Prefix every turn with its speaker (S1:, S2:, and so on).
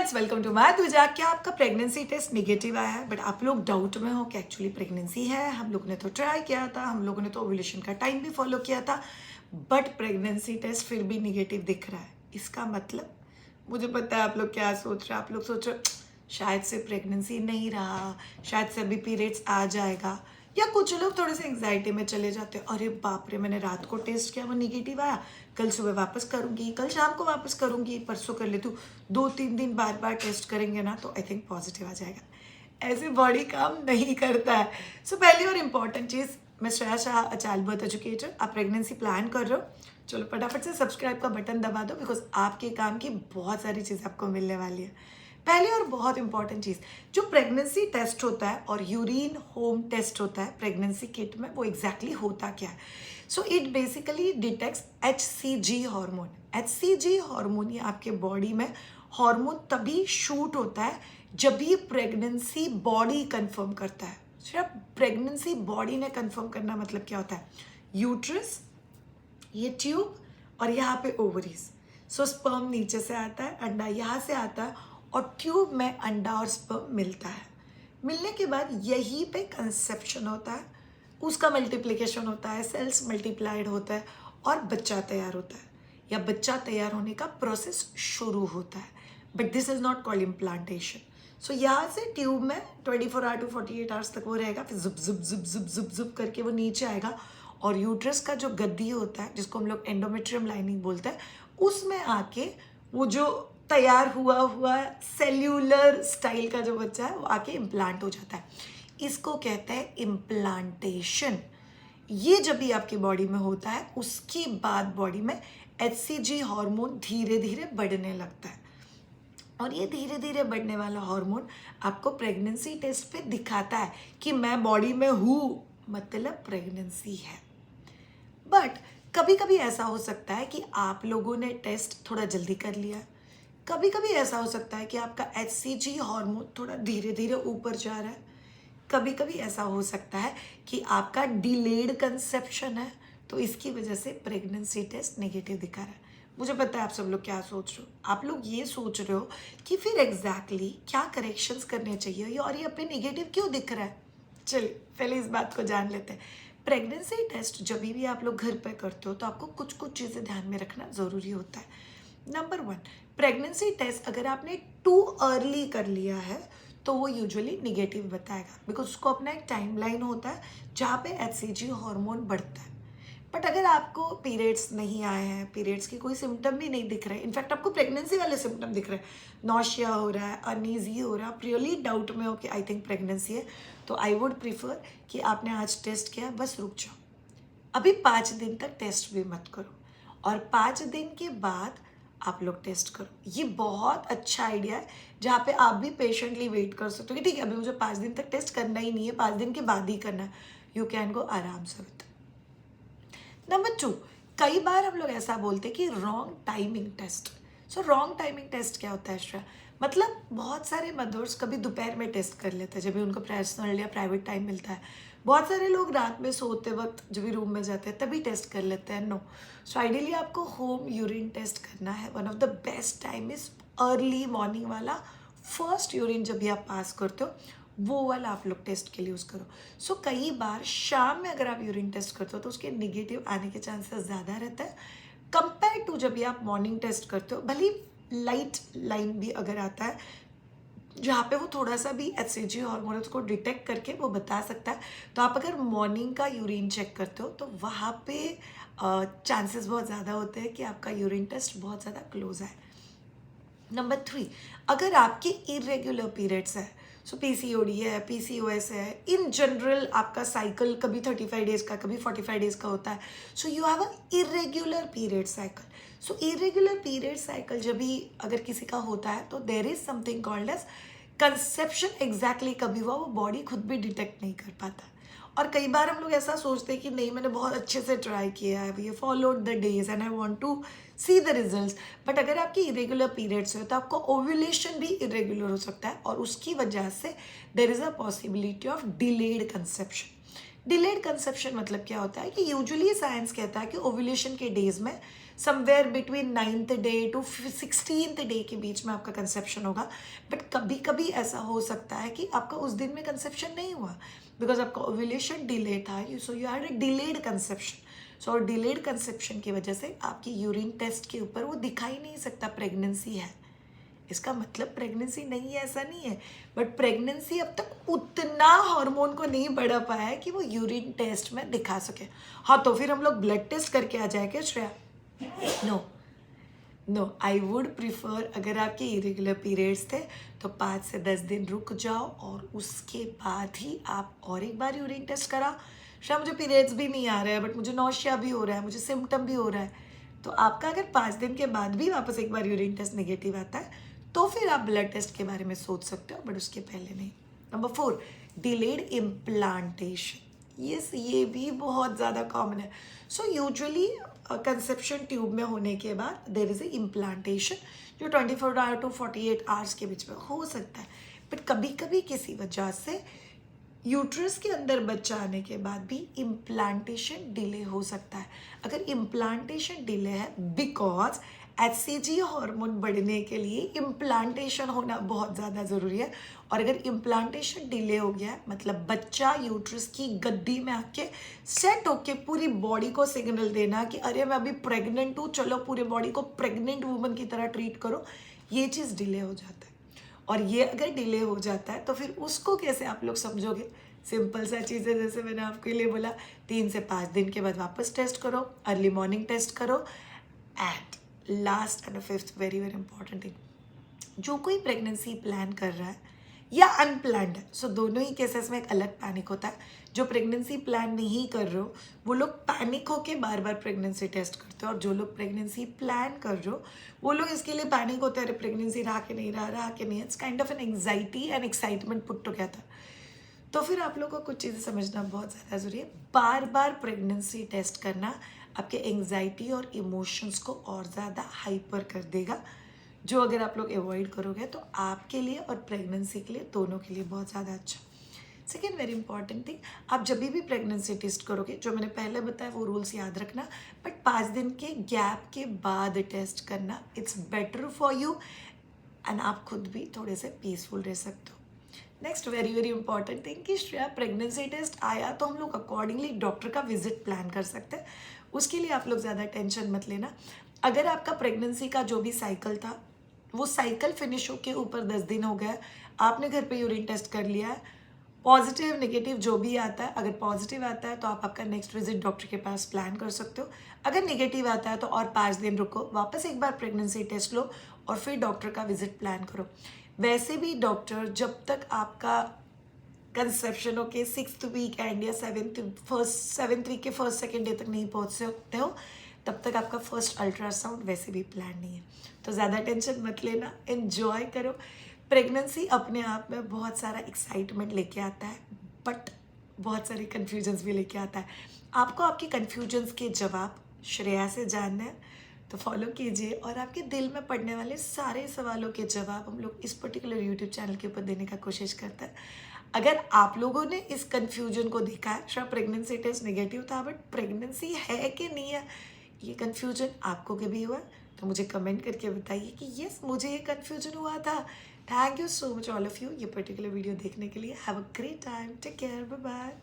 S1: Friends, welcome to my दूजा। क्या आपका प्रेगनेंसी टेस्ट निगेटिव आया है बट आप लोग डाउट में हो कि एक्चुअली प्रेगनेंसी है? हम लोगों ने तो ट्राई किया था, हम लोगों ने तो ओव्यूलेशन का टाइम भी फॉलो किया था, बट प्रेगनेंसी टेस्ट फिर भी निगेटिव दिख रहा है। इसका मतलब, मुझे पता है आप लोग क्या सोच रहे हैं। आप लोग सोच रहे हो शायद से प्रेगनेंसी नहीं रहा, शायद से अभी पीरियड्स आ जाएगा, या कुछ लोग थोड़े से एंग्जाइटी में चले जाते हैं, अरे बाप रे मैंने रात को टेस्ट किया वो निगेटिव आया, कल सुबह वापस करूंगी, कल शाम को वापस करूंगी, परसों कर लेती हूँ। 2-3 दिन बार बार टेस्ट करेंगे ना तो आई थिंक पॉजिटिव आ जाएगा। ऐसे बॉडी काम नहीं करता है। सो पहली और इम्पॉर्टेंट चीज़, मैं Shreya Shah, a child birth educator. आप प्रेगनेंसी प्लान कर रहे हो, चलो फटाफट से सब्सक्राइब का बटन दबा दो, बिकॉज आपके काम की बहुत सारी चीज़ आपको मिलने वाली है। पहली और बहुत इंपॉर्टेंट चीज़, जो प्रेगनेंसी टेस्ट होता है और यूरिन होम टेस्ट होता है प्रेगनेंसी किट में, वो एग्जैक्टली होता क्या है? So it basically detects HCG hormone. HCG hormone ये आपके बॉडी में हार्मोन तभी शूट होता है जब ये प्रेगनेंसी बॉडी कंफर्म करता है। सिर्फ प्रेगनेंसी बॉडी ने कंफर्म करना मतलब क्या होता है? यूट्रस, ये ट्यूब, और यहाँ पे ओवरीज। सो स्पर्म नीचे से आता है, अंडा यहाँ से आता है, और ट्यूब में अंडा और स्पर्म मिलता है। मिलने के बाद यहीं पे कंसेप्शन होता है, उसका मल्टीप्लिकेशन होता है, सेल्स मल्टीप्लाइड होता है और बच्चा तैयार होता है, या बच्चा तैयार होने का प्रोसेस शुरू होता है। But this is not called implantation. So यहाँ से ट्यूब में 24 आवर टू 48 आवर्स तक वो रहेगा, फिर जुप जुप जुप जुप जुप जुप करके वो नीचे आएगा, और यूट्रस का जो गद्दी होता है, जिसको हम लोग एंडोमेट्रियम लाइनिंग बोलते हैं, उसमें आके वो जो तैयार हुआ हुआ सेल्यूलर स्टाइल का जो बच्चा है वो आके इम्प्लांट हो जाता है। इसको कहते हैं इम्प्लांटेशन। ये जब भी आपकी बॉडी में होता है, उसके बाद बॉडी में HCG हार्मोन धीरे धीरे बढ़ने लगता है, और ये धीरे धीरे बढ़ने वाला हार्मोन आपको प्रेगनेंसी टेस्ट पे दिखाता है कि मैं बॉडी में हूँ, मतलब प्रेगनेंसी है। बट कभी कभी ऐसा हो सकता है कि आप लोगों ने टेस्ट थोड़ा जल्दी कर लिया, कभी कभी ऐसा हो सकता है कि आपका HCG हार्मोन थोड़ा धीरे धीरे ऊपर जा रहा है, कभी कभी ऐसा हो सकता है कि आपका डिलेड कंसेप्शन है, तो इसकी वजह से प्रेगनेंसी टेस्ट नेगेटिव दिखा रहा है। मुझे पता है आप सब लोग क्या सोच रहे हो। आप लोग ये सोच रहे हो कि फिर एग्जैक्टली क्या करेक्शंस करने चाहिए और ये अपने नेगेटिव क्यों दिख रहा है। चलिए पहले इस बात को जान लेते हैं। प्रेगनेंसी टेस्ट जब भी आप लोग घर पे करते हो तो आपको कुछ कुछ चीज़ें ध्यान में रखना ज़रूरी होता है। नंबर 1, प्रेगनेंसी टेस्ट अगर आपने टू अर्ली कर लिया है तो वो यूजुअली निगेटिव बताएगा, बिकॉज उसको अपना एक टाइमलाइन होता है जहाँ पे HCG हार्मोन बढ़ता है। बट अगर आपको पीरियड्स नहीं आए हैं, पीरियड्स की कोई सिम्टम भी नहीं दिख रहे, इनफैक्ट आपको प्रेगनेंसी वाले सिम्टम दिख रहे हैं, नॉशिया हो रहा है, अनईजी हो रहा है, आप रियली डाउट में हो कि आई थिंक प्रेगनेंसी है, तो आई वुड प्रीफर कि आपने आज टेस्ट किया, बस रुक जाओ। अभी 5 दिन तक टेस्ट भी मत करो, और 5 दिन के बाद आप लोग टेस्ट करो। ये बहुत अच्छा आइडिया है जहाँ पे आप भी पेशेंटली वेट कर सकते हो कि ठीक है अभी मुझे 5 दिन तक टेस्ट करना ही नहीं है, 5 दिन के बाद ही करना है। यू कैन गो आराम से विद। नंबर 2, कई बार हम लोग ऐसा बोलते हैं कि wrong timing test. So wrong timing test क्या होता है श्रेया? मतलब बहुत सारे मदर्स कभी दोपहर में टेस्ट कर लेते हैं जब भी उनको पर्सनल या प्राइवेट टाइम मिलता है। बहुत सारे लोग रात में सोते वक्त जब भी रूम में जाते हैं तभी टेस्ट कर लेते हैं। नो, सो आइडियली आपको होम यूरिन टेस्ट करना है। One of the best time is early morning वाला, फर्स्ट यूरिन जब भी आप पास करते हो वो वाला आप लोग टेस्ट के लिए यूज़ करो। सो कई बार शाम में अगर आप यूरिन टेस्ट करते हो तो उसके निगेटिव आने के चांसेस ज़्यादा रहता है कंपेयर टू जब भी आप मॉर्निंग टेस्ट करते हो। भले लाइट लाइन भी अगर आता है जहाँ पे वो थोड़ा सा भी HCG हार्मोन को डिटेक्ट करके वो बता सकता है, तो आप अगर मॉर्निंग का यूरिन चेक करते हो तो वहाँ पे चांसेस बहुत ज़्यादा होते हैं कि आपका यूरिन टेस्ट बहुत ज़्यादा क्लोज है। नंबर 3, अगर आपकी इरेग्युलर पीरियड्स है, सो PCOD है, PCOS है, इन जनरल आपका साइकिल कभी 35 डेज का कभी 45 डेज का होता है, so you have a irregular period cycle. So irregular period cycle जब भी अगर किसी का होता है तो there is something called as conception. Exactly कभी हुआ वो बॉडी खुद भी डिटेक्ट नहीं कर पाता। और कई बार हम लोग ऐसा सोचते हैं कि नहीं मैंने बहुत अच्छे से ट्राई किया है, we followed the days and I want to see the results, but अगर आपकी इरेगुलर पीरियड्स हो तो आपको ओव्यूलेशन भी इरेगुलर हो सकता है, और उसकी वजह से there is a possibility of delayed conception. Delayed conception मतलब क्या होता है कि यूजुअली साइंस कहता है कि ओव्यूलेशन के डेज में somewhere between 9th day to 16th day के बीच में आपका कंसेप्शन होगा। बट कभी कभी ऐसा हो सकता है कि आपका उस दिन में कंसेप्शन नहीं हुआ बिकॉज आपका ओव्यूलेशन डिले था, so you had a delayed conception. So और डिलेड कंसेप्शन की वजह से आपकी यूरिन टेस्ट के ऊपर वो दिखाई नहीं सकता प्रेगनेंसी है। इसका मतलब प्रेगनेंसी नहीं है ऐसा नहीं है, बट प्रेगनेंसी अब तक उतना हार्मोन को नहीं बढ़ा पाया है कि वो यूरिन टेस्ट में दिखा सके। हाँ, तो फिर हम लोग ब्लड टेस्ट करके आ जाए क्या Shreya? No no, I would prefer, अगर आपके इरेगुलर पीरियड्स थे तो 5 से 10 दिन रुक जाओ और उसके बाद ही आप और एक बार यूरिन टेस्ट कराओ। श्रेया मुझे पीरियड्स भी नहीं आ रहा है, बट मुझे नौशिया भी हो रहा है, मुझे सिम्टम भी हो रहा है, तो आपका अगर 5 दिन के बाद भी वापस एक बार यूरिन टेस्ट नेगेटिव आता है तो फिर आप ब्लड टेस्ट के बारे में सोच सकते हो, बट उसके पहले नहीं। Number 4, delayed implantation. यस, ये भी बहुत ज़्यादा कॉमन है। सो यूजुअली कंसेप्शन ट्यूब में होने के बाद देर इज़ ए इम्प्लांटेशन जो 24 आवर टू 48 आवर्स के बीच में हो सकता है। बट कभी कभी किसी वजह से यूट्रस के अंदर बच्चा आने के बाद भी इम्प्लांटेशन डिले हो सकता है। अगर इम्प्लांटेशन डिले है बिकॉज HCG हार्मोन बढ़ने के लिए इम्प्लांटेशन होना बहुत ज़्यादा ज़रूरी है, और अगर इम्प्लांटेशन डिले हो गया है मतलब बच्चा यूट्रस की गद्दी में आके सेट होके पूरी बॉडी को सिग्नल देना कि अरे मैं अभी प्रेग्नेंट हूँ, चलो पूरे बॉडी को प्रेग्नेंट वुमन की तरह ट्रीट करो, ये चीज़ डिले हो जाता है। और ये अगर डिले हो जाता है तो फिर उसको कैसे आप लोग समझोगे? सिंपल सा चीज़ है, जैसे मैंने आपके लिए बोला 3 से 5 दिन के बाद वापस टेस्ट करो, अर्ली मॉर्निंग टेस्ट करो। And last and fifth very very important thing, जो कोई प्रेगनेंसी प्लान कर रहा है या अनप्लान्ड है, सो दोनों ही केसेस में एक अलग पैनिक होता है। जो प्रेगनेंसी प्लान नहीं कर रहे हो वो लोग पैनिक होके बार बार प्रेगनेंसी टेस्ट करते हो, और जो लोग प्रेगनेंसी प्लान कर रहे हो वो लोग इसके लिए पैनिक होते हैं, अरे प्रेगनेंसी रहा कि नहीं रहा कि नहीं। It's kind of an anxiety and excitement put together. तो फिर आप लोगों को कुछ चीज़ें समझना बहुत ज़्यादा ज़रूरी है। बार बार प्रेगनेंसी टेस्ट करना आपके एंग्जाइटी और इमोशंस को और ज़्यादा हाइपर कर देगा, जो अगर आप लोग अवॉइड करोगे तो आपके लिए और प्रेगनेंसी के लिए दोनों के लिए बहुत ज़्यादा अच्छा। सेकेंड वेरी इंपॉर्टेंट थिंग, आप जब भी प्रेगनेंसी टेस्ट करोगे, जो मैंने पहले बताया वो रूल्स याद रखना, बट 5 दिन के गैप के बाद टेस्ट करना, it's better for you and आप खुद भी थोड़े से पीसफुल रह सकते हो। Next very very important thing कि श्रेया प्रेगनेंसी टेस्ट आया तो हम लोग अकॉर्डिंगली डॉक्टर का विजिट प्लान कर सकते हैं। उसके लिए आप लोग ज़्यादा टेंशन मत लेना। अगर आपका प्रेगनेंसी का जो भी साइकिल था वो साइकिल फिनिश होके ऊपर 10 दिन हो गया, आपने घर पे यूरिन टेस्ट कर लिया है, पॉजिटिव नेगेटिव जो भी आता है, अगर पॉजिटिव आता है तो आप आपका नेक्स्ट विजिट डॉक्टर के पास प्लान कर सकते हो। अगर नेगेटिव आता है तो और 5 दिन रुको, वापस एक बार प्रेगनेंसी टेस्ट लो और फिर डॉक्टर का विजिट प्लान करो। वैसे भी डॉक्टर जब तक आपका कंसेप्शन के 6th वीक एंड या 7th वीक के 1st-2nd डे तक नहीं पहुंच सकते हो, तब तक आपका फर्स्ट अल्ट्रासाउंड वैसे भी प्लान नहीं है। तो ज़्यादा टेंशन मत लेना, एन्जॉय करो। प्रेगनेंसी अपने आप में बहुत सारा एक्साइटमेंट लेके आता है, बट बहुत सारे कन्फ्यूजन्स भी लेके आता है। आपको आपके कन्फ्यूजन्स के जवाब श्रेया से जानना है तो फॉलो कीजिए, और आपके दिल में पड़ने वाले सारे सवालों के जवाब हम लोग इस पर्टिकुलर यूट्यूब चैनल के ऊपर देने का कोशिश करते हैं। अगर आप लोगों ने इस कन्फ्यूजन को देखा है, शायद प्रेगनेंसी टेस्ट नेगेटिव था बट प्रेगनेंसी है कि नहीं है, ये कन्फ्यूजन आपको कभी हुआ, तो मुझे कमेंट करके बताइए कि यस मुझे ये कन्फ्यूजन हुआ था। Thank you so much all of you ये पर्टिकुलर वीडियो देखने के लिए। Have a great time, take care, bye bye.